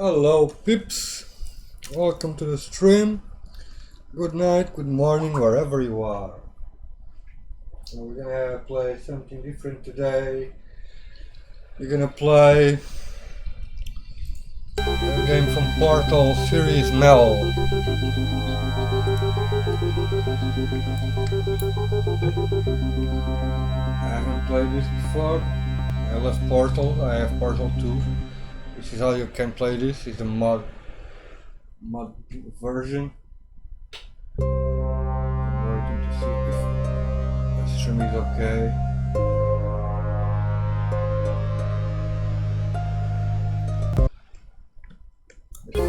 Hello, peeps. Welcome to the stream. Good night, good morning, wherever you are. We're gonna play something different today. We're gonna play a game from Portal Series Mel. I haven't played this before. I love Portal. I have Portal 2. This is how you can play this. It's a mod version. I'm waiting to see if the stream is okay. Let's see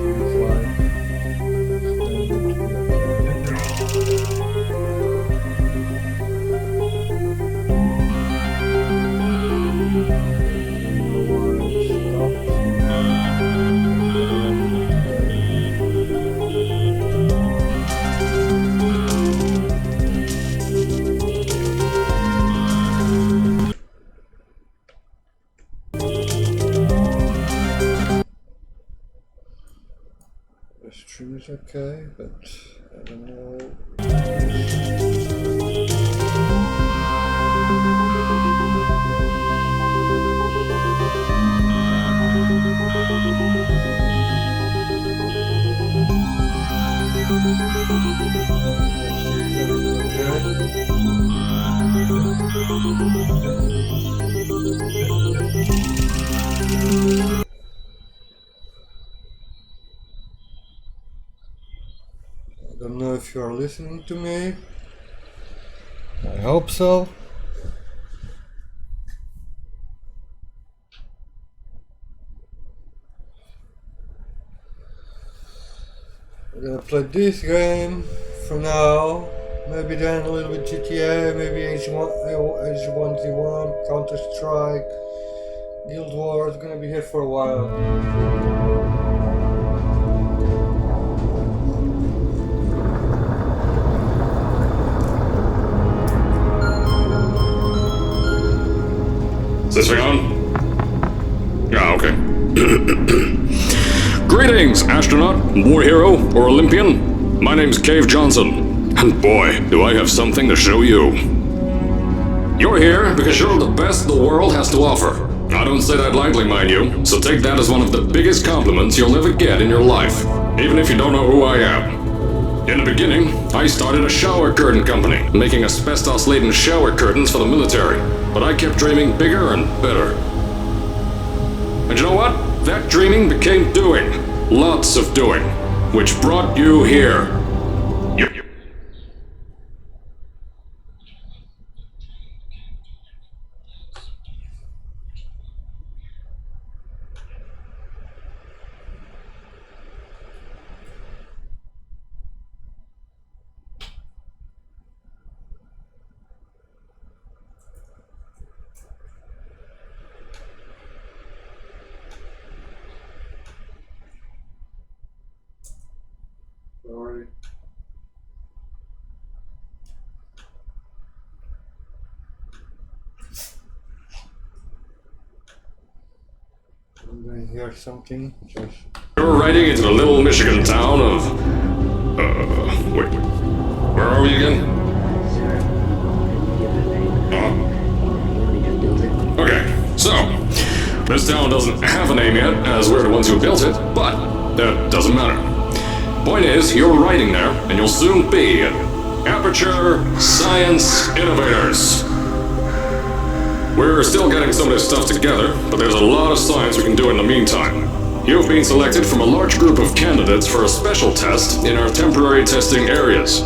if the stream is okay, but I don't know. I don't know if you are listening to me. I hope so. We're gonna play this game for now. Maybe then a little bit GTA, maybe H1Z1, Counter Strike, Guild Wars. Gonna be here for a while. Is this thing on? Yeah, okay. Greetings, astronaut, war hero, or Olympian. My name's Cave Johnson, and boy, do I have something to show you. You're here because you're the best the world has to offer. I don't say that lightly, mind you, so take that as one of the biggest compliments you'll ever get in your life, even if you don't know who I am. In the beginning, I started a shower curtain company, making asbestos-laden shower curtains for the military, but I kept dreaming bigger and better. And you know what? That dreaming became doing. Lots of doing. Which brought you here. Sorry. I'm going to hear something. Just... You're riding into the little Michigan town of... wait. Where are we again? Okay, so... This town doesn't have a name yet, as we're the ones who built it, but that doesn't matter. Point is, you're riding there, and you'll soon be at Aperture Science Innovators. We're still getting some of this stuff together, but there's a lot of science we can do in the meantime. You've been selected from a large group of candidates for a special test in our temporary testing areas.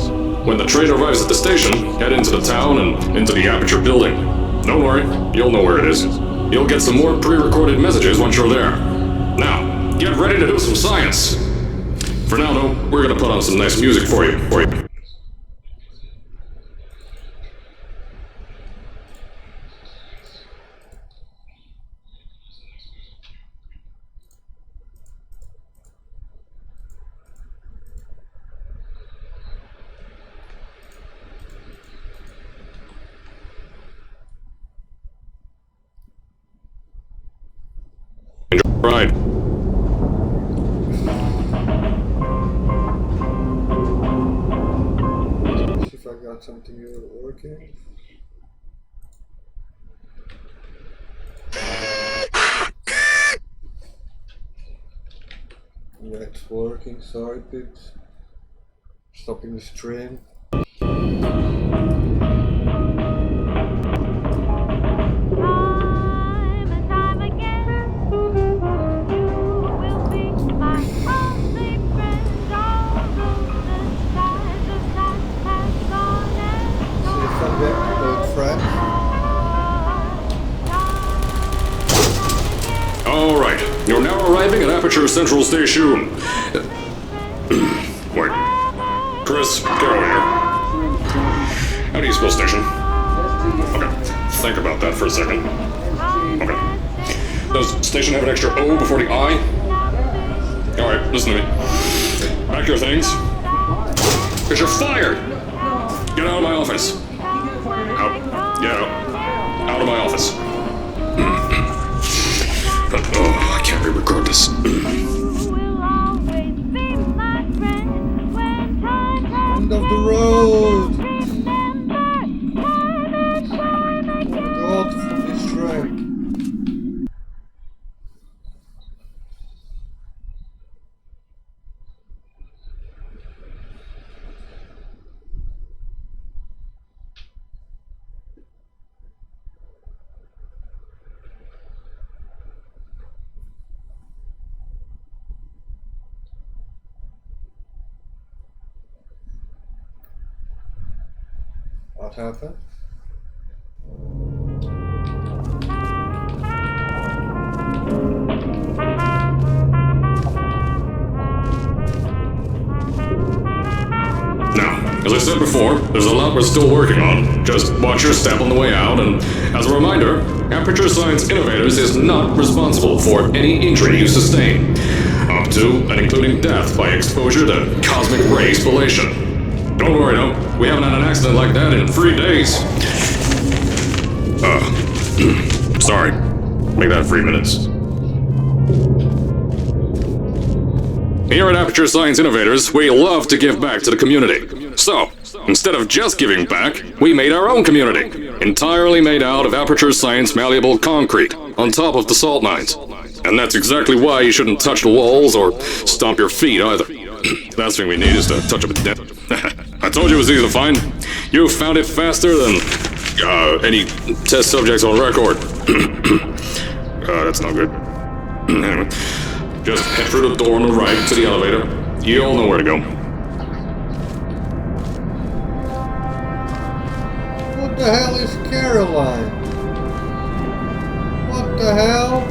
When the train arrives at the station, head into the town and into the Aperture building. Don't worry, you'll know where it is. You'll get some more pre-recorded messages once you're there. Now, get ready to do some science. For now, though, we're gonna put on some nice music for you. Right. something working. Yeah, it's working. Sorry, peeps. Stopping the stream. Alright, you're now arriving at Aperture Central Station. Wait. Chris, get over here. How do you spell station? Okay, think about that for a second. Okay. Does station have an extra O before the I? Alright, listen to me. Pack your things. Because you're fired! Get out of my office. Out. Get out. Out of my office. Oh, I can't re-record this. End of the road! Go out from this track. What happened? Now, as I said before, there's a lot we're still working on. Just watch your step on the way out, and as a reminder, Aperture Science Innovators is not responsible for any injury you sustain, up to and including death by exposure to cosmic ray spallation. Don't worry, though, we haven't had an accident like that in 3 days. Sorry. Make that 3 minutes. Here at Aperture Science Innovators, we love to give back to the community. So, instead of just giving back, we made our own community, entirely made out of Aperture Science malleable concrete, on top of the salt mines. And that's exactly why you shouldn't touch the walls or stomp your feet either. Last thing we need is to touch up a dent. I told you it was easy to find. You found it faster than any test subjects on record. That's not good. Anyway, just head through the door on the right to the elevator. You all know where to go. What the hell is Caroline? What the hell?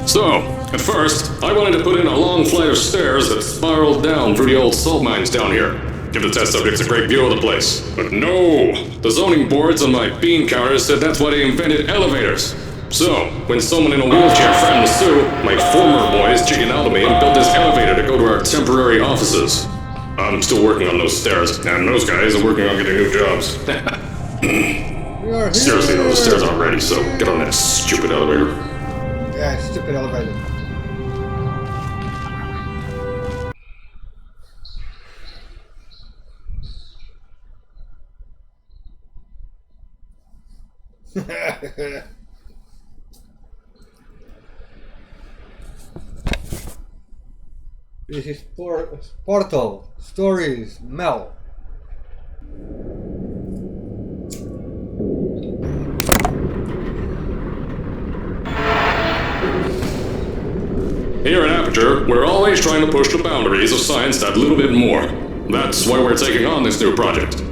So, at first, I wanted to put in a long flight of stairs that spiraled down through the old salt mines down here. Give the test subjects a great view of the place. But no! The zoning boards on my bean counters said that's why they invented elevators. So, when someone in a wheelchair threatened to sue, my former boys chickened out of me and built this elevator to go to our temporary offices. I'm still working on those stairs, and those guys are working on getting new jobs. Seriously though, the stairs aren't ready, so get on that stupid elevator. Yeah, stupid elevator. This is Portal Stories Mel. Here at Aperture, we're always trying to push the boundaries of science that little bit more. That's why we're taking on this new project.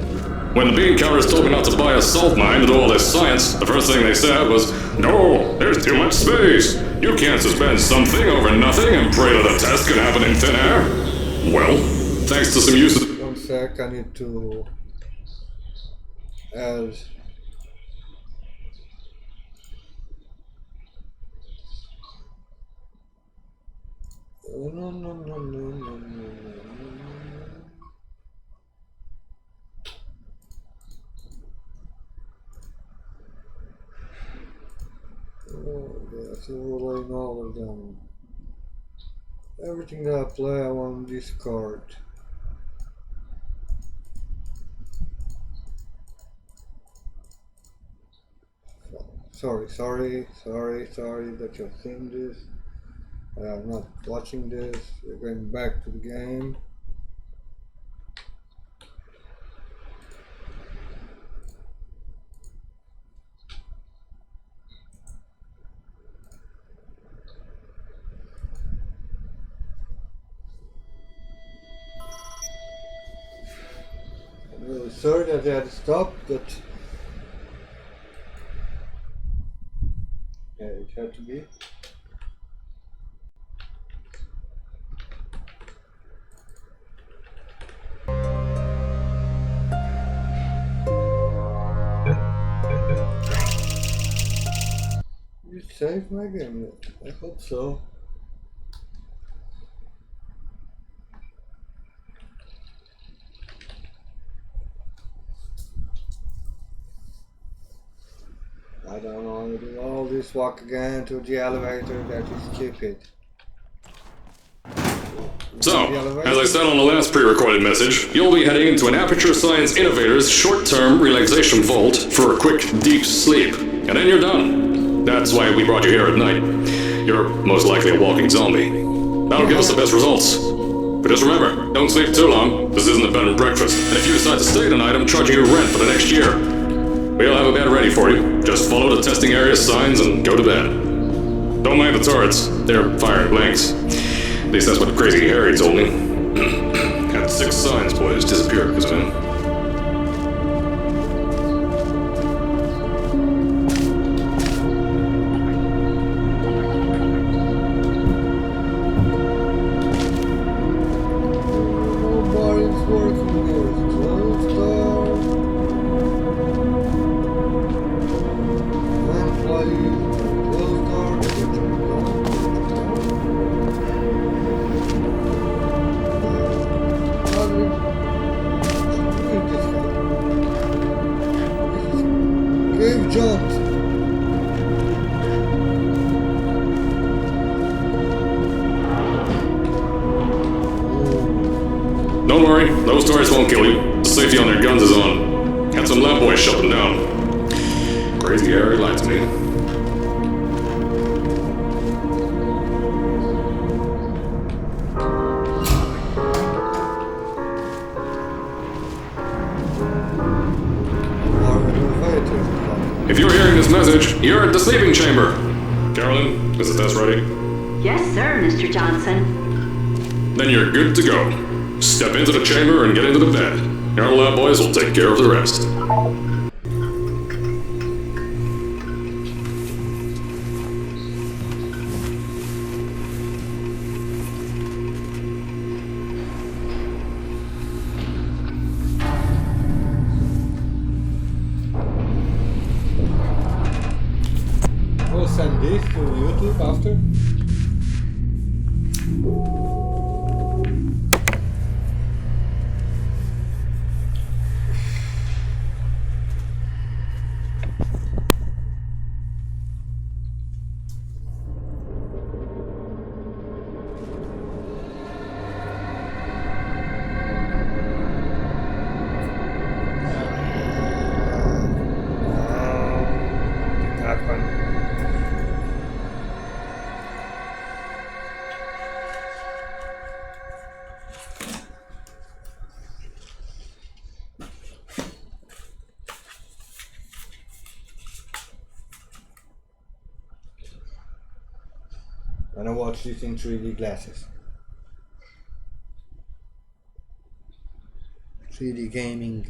When the bean counters told me not to buy a salt mine to do all this science, the first thing they said was, "No, there's too much space. You can't suspend something over nothing and pray that a test can happen in thin air." Well, thanks to some use of... 1 sec, I need to add. No. Oh, yes, overlaying all of them. Everything that I play, I want to discard. Sorry that you're seeing this. I'm not watching this. We're going back to the game. I'm really sorry that I had to stop, but yeah, it had to be. You saved my game. I hope so. I don't want to do all this walk again to the elevator. That is stupid. So, as I said on the last pre-recorded message, you'll be heading into an Aperture Science Innovators short-term relaxation vault for a quick, deep sleep. And then you're done. That's why we brought you here at night. You're most likely a walking zombie. That'll give us the best results. But just remember, don't sleep too long. This isn't a bed and breakfast. And if you decide to stay tonight, I'm charging you rent for the next year. We'll have a bed ready for you. Just follow the testing area signs and go to bed. Don't mind the turrets. They're firing blanks. At least that's what Crazy Harry told me. Had 6 signs boys disappear because of him. Nobody's working here. Closed door. Employees. Closed door. Cave Johnson. Don't worry, those turrets won't kill you. The safety on their guns is on. Had some lab boys shut them down. Crazy Harry lied to me. If you're hearing this message, you're at the sleeping chamber. Carolyn, is the test ready? Yes, sir, Mr. Johnson. Then you're good to go. Step into the chamber and get into the bed. Our lab boys will take care of the rest. We'll send this to YouTube after. That one. And I watch this in 3D glasses. 3D gaming.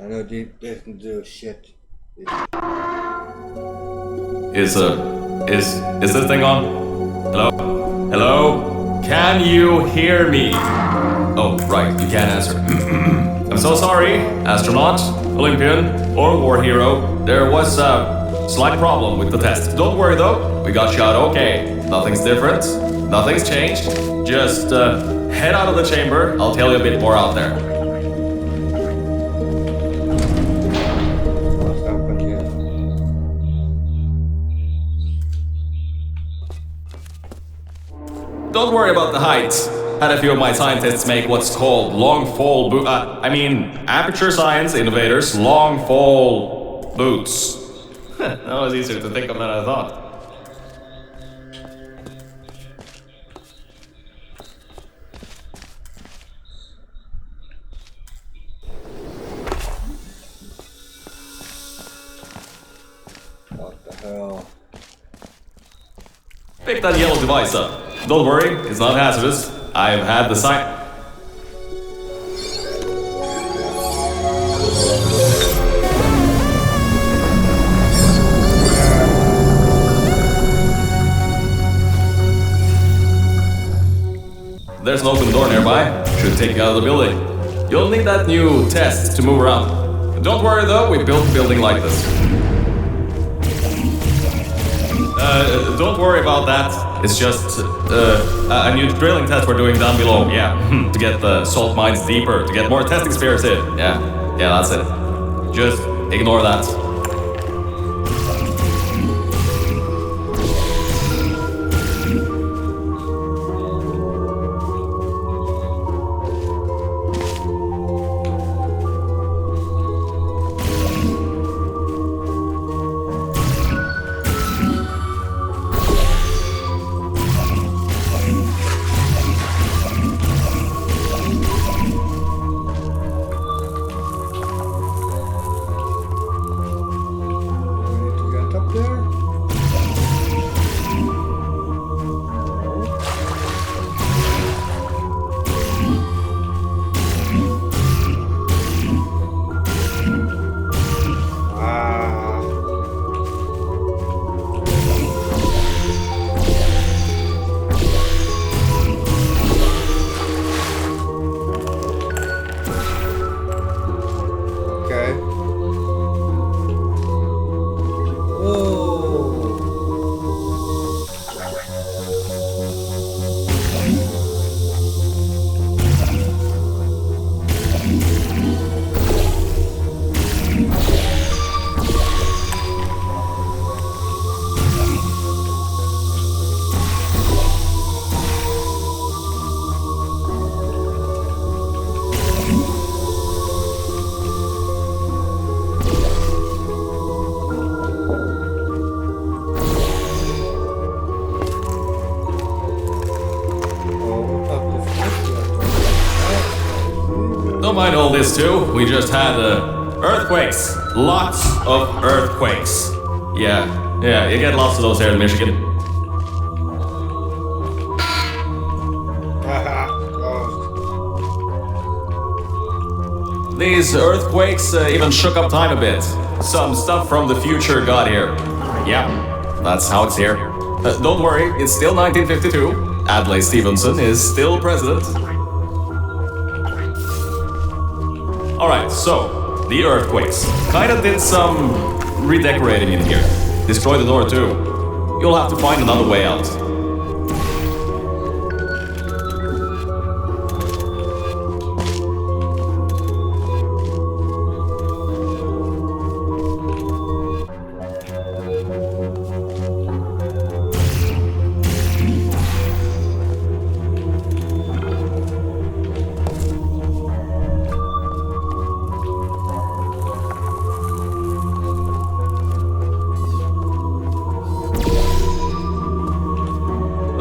I know this doesn't do shit. Is this thing on? Hello? Hello? Can you hear me? Oh, right, you can't answer. I'm so sorry, astronaut, Olympian, or war hero. There was a slight problem with the test. Don't worry though, we got shot okay. Nothing's different, nothing's changed. Just head out of the chamber, I'll tell you a bit more out there. What's happened here? Don't worry about the height. Had a few of my scientists make what's called long fall aperture science innovators long fall boots. That was easier to think of than I thought. What the hell? Pick that yellow device up. Don't worry, it's not hazardous. I've had the sign. There's an open door nearby. Should take you out of the building. You'll need that new test to move around. Don't worry though, we built a building like this. Don't worry about that. It's just a new drilling test we're doing down below. Yeah, to get the salt mines deeper, to get more testing spares in. Yeah, that's it. Just ignore that. Don't mind all this too. We just had earthquakes. Lots of earthquakes. Yeah, you get lots of those here in Michigan. These earthquakes even shook up time a bit. Some stuff from the future got here. Yeah, that's how it's here. Don't worry, it's still 1952. Adlai Stevenson is still president. Alright, so, the earthquakes. Kinda did some redecorating in here. Destroyed the door too. You'll have to find another way out.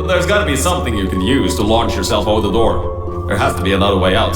There's gotta be something you can use to launch yourself over the door. There has to be another way out.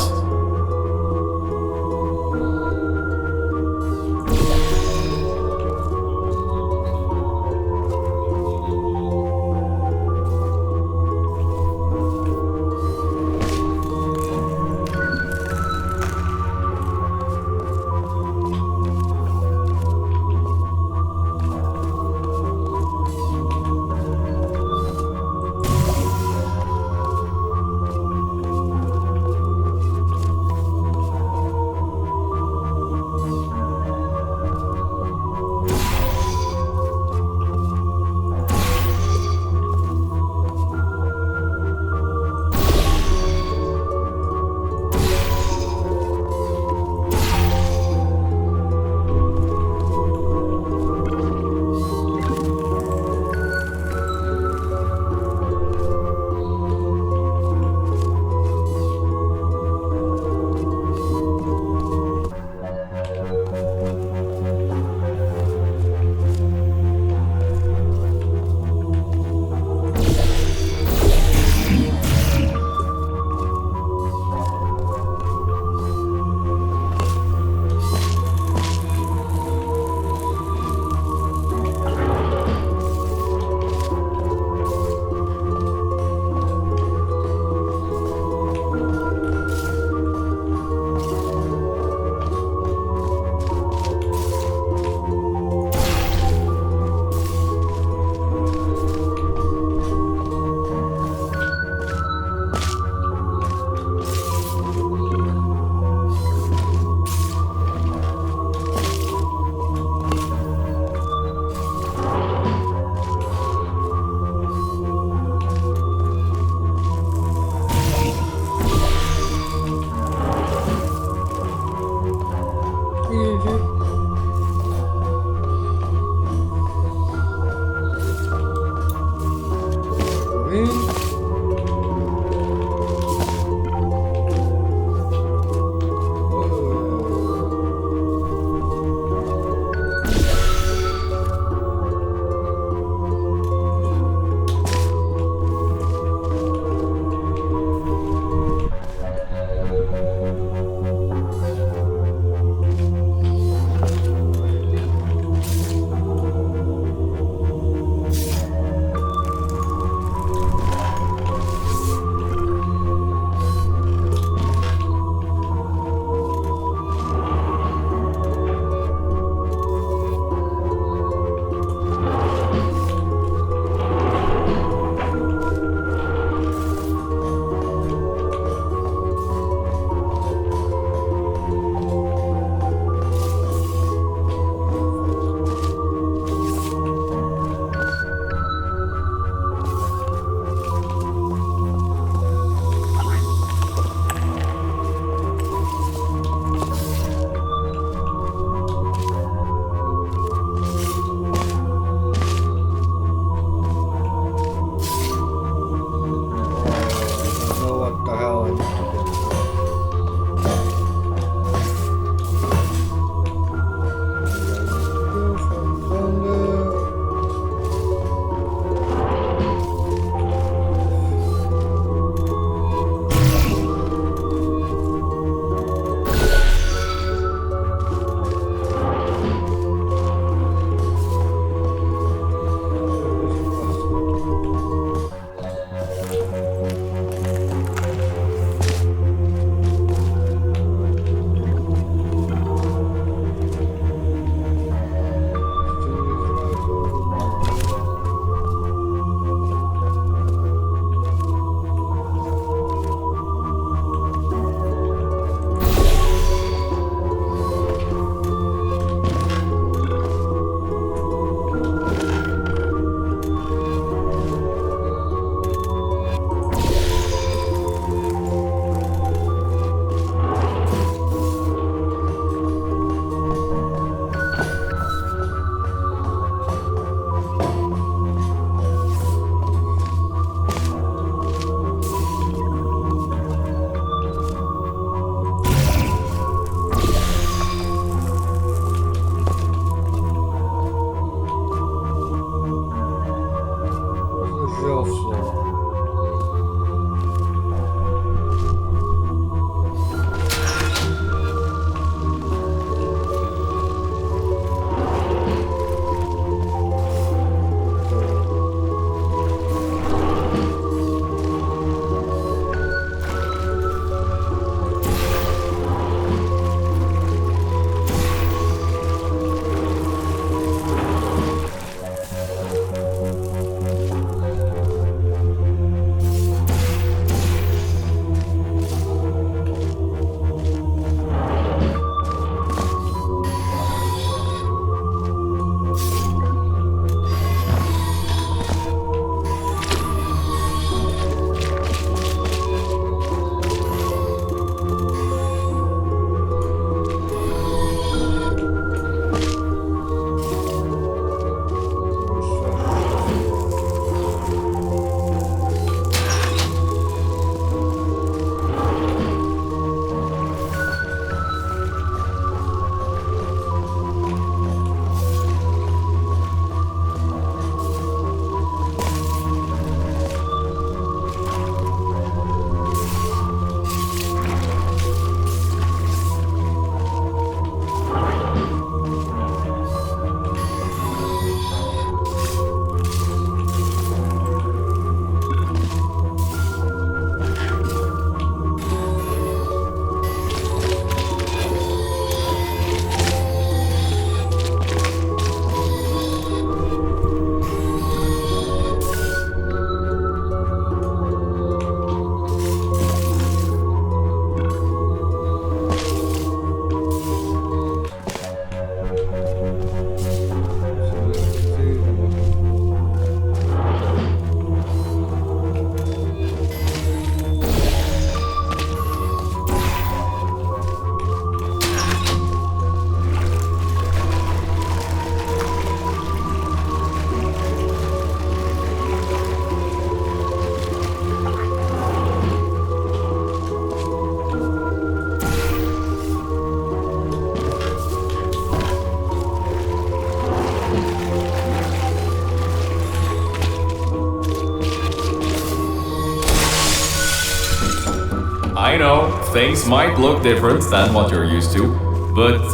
I know, things might look different than what you're used to, but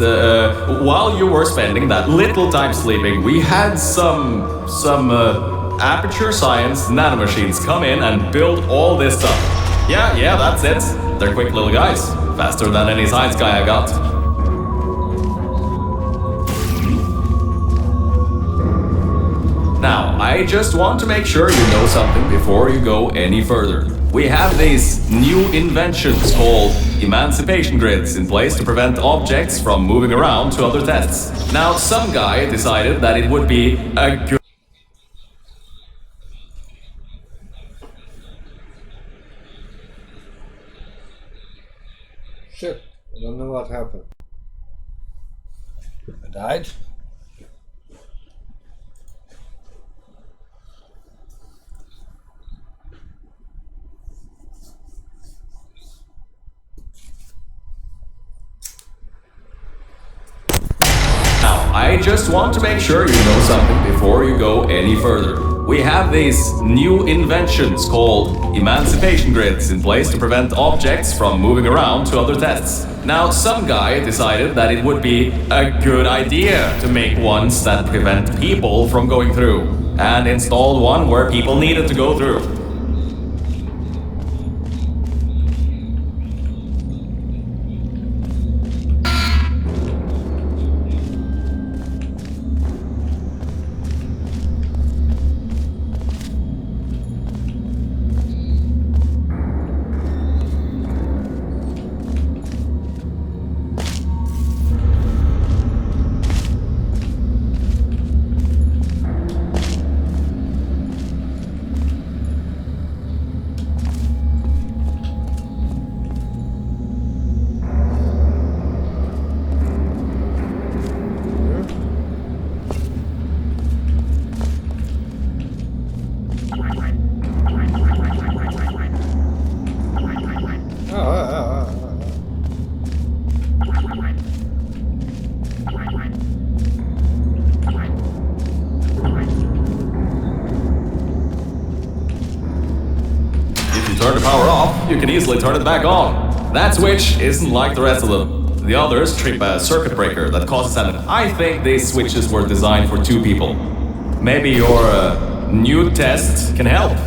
while you were spending that little time sleeping, we had some Aperture Science nanomachines come in and build all this stuff. Yeah, that's it. They're quick little guys, faster than any science guy I got. Now, I just want to make sure you know something before you go any further. We have these new inventions called emancipation grids in place to prevent objects from moving around to other tests. Now, some guy decided that it would be a good... Shit, I don't know what happened. I died? I just want to make sure you know something before you go any further. We have these new inventions called emancipation grids in place to prevent objects from moving around to other tests. Now, some guy decided that it would be a good idea to make ones that prevent people from going through, and installed one where people needed to go through. Turn the power off, you can easily turn it back on. That switch isn't like the rest of them. The others trip a circuit breaker that causes an... I think these switches were designed for two people. Maybe your new test can help.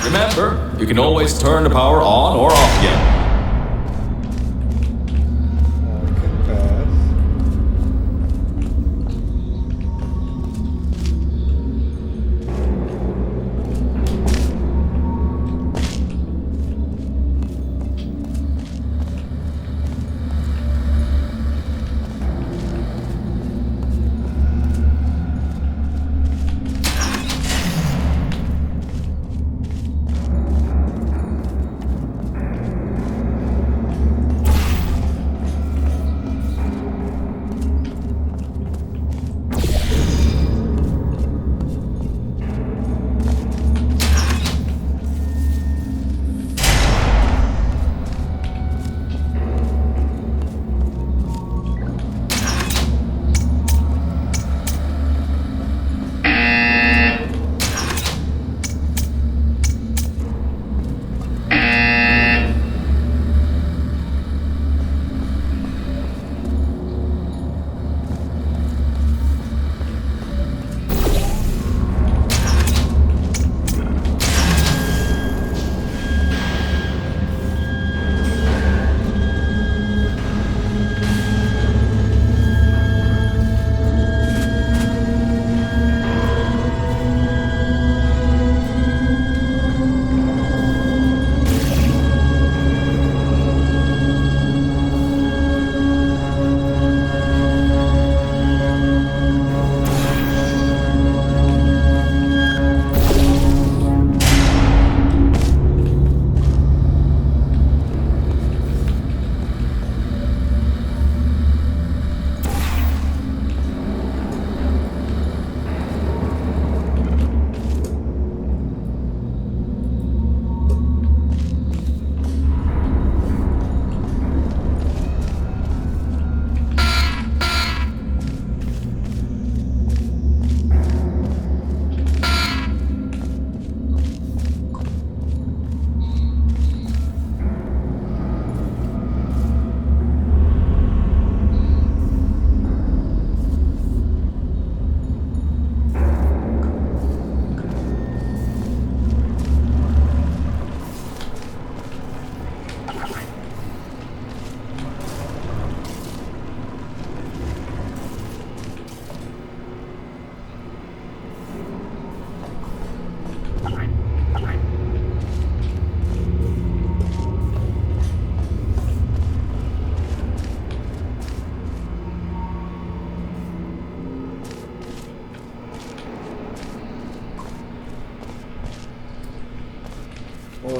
Remember, you can always turn the power on or off again.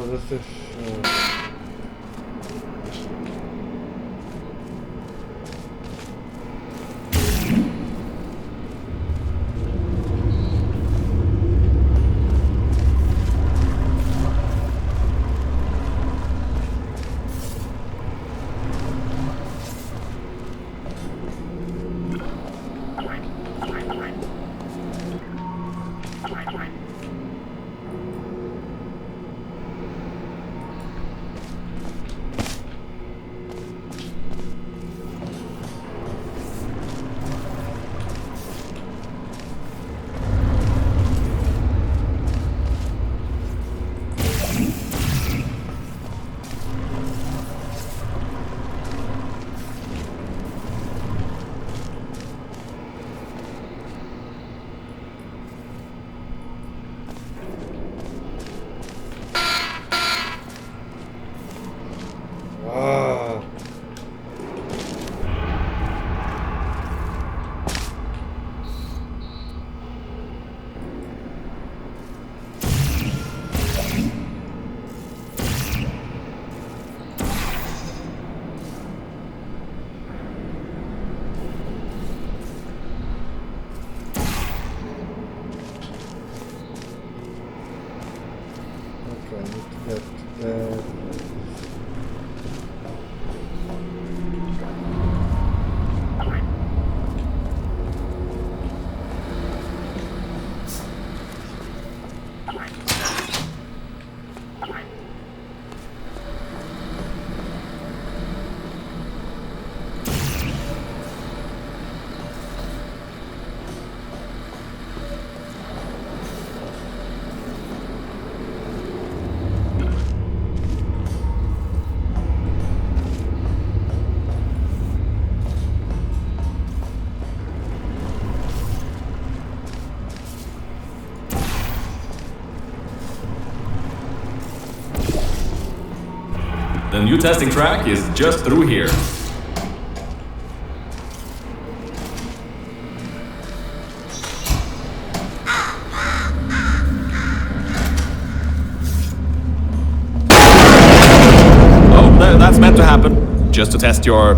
this is... I need to get that. The new testing track is just through here. Oh, that's meant to happen. Just to test your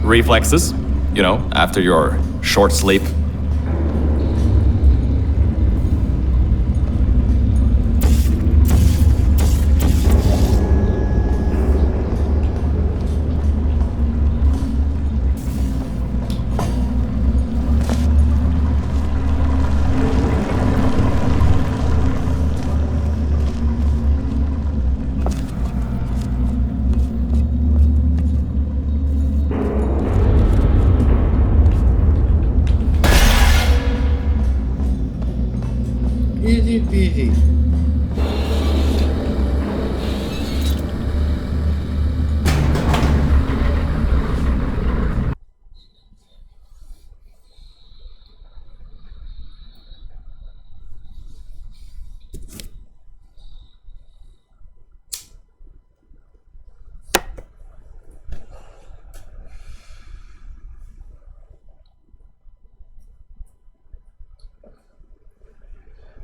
reflexes, you know, after your short sleep. Easy peasy.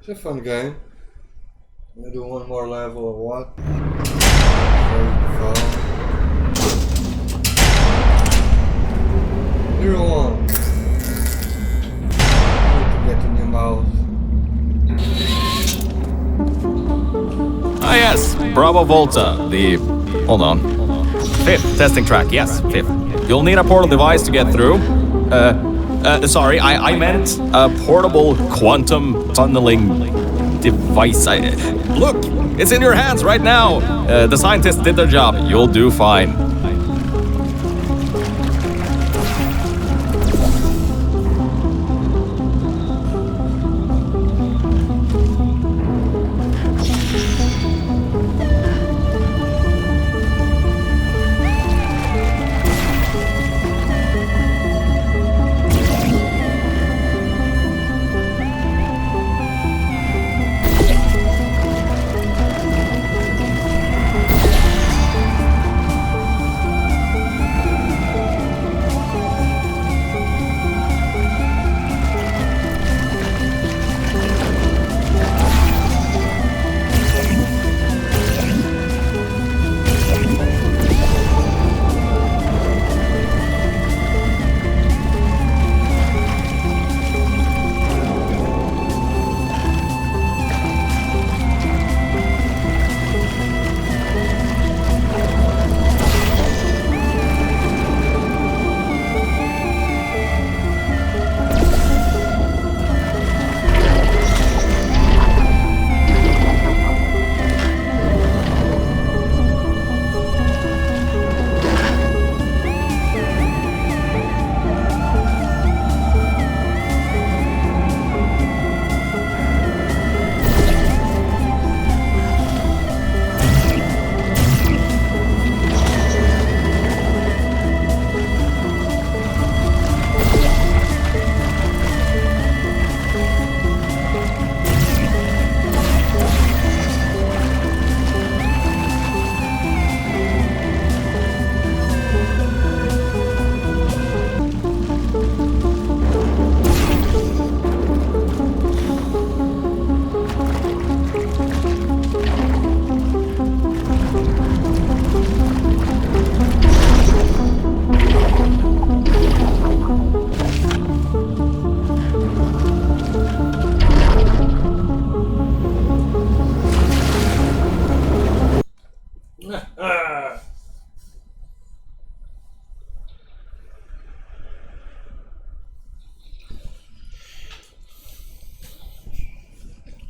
It's a fun game. I'm gonna do one more level of what? Zero one. Need to get a new mouse. Ah yes, Bravo Volta, the... Hold on. Fifth testing track, yes, fifth. You'll need a portal device to get through. Sorry, I meant a portable quantum tunneling device. Look, it's in your hands right now. The scientists did their job. You'll do fine.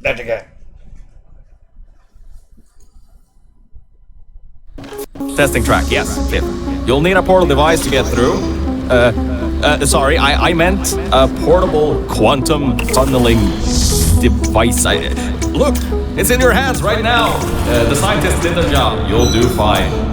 That again. Testing track, yes. Clear. You'll need a portal device to get through. Sorry, I meant a portable quantum tunneling device. Look, it's in your hands right now. The scientists did their job. You'll do fine.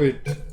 it.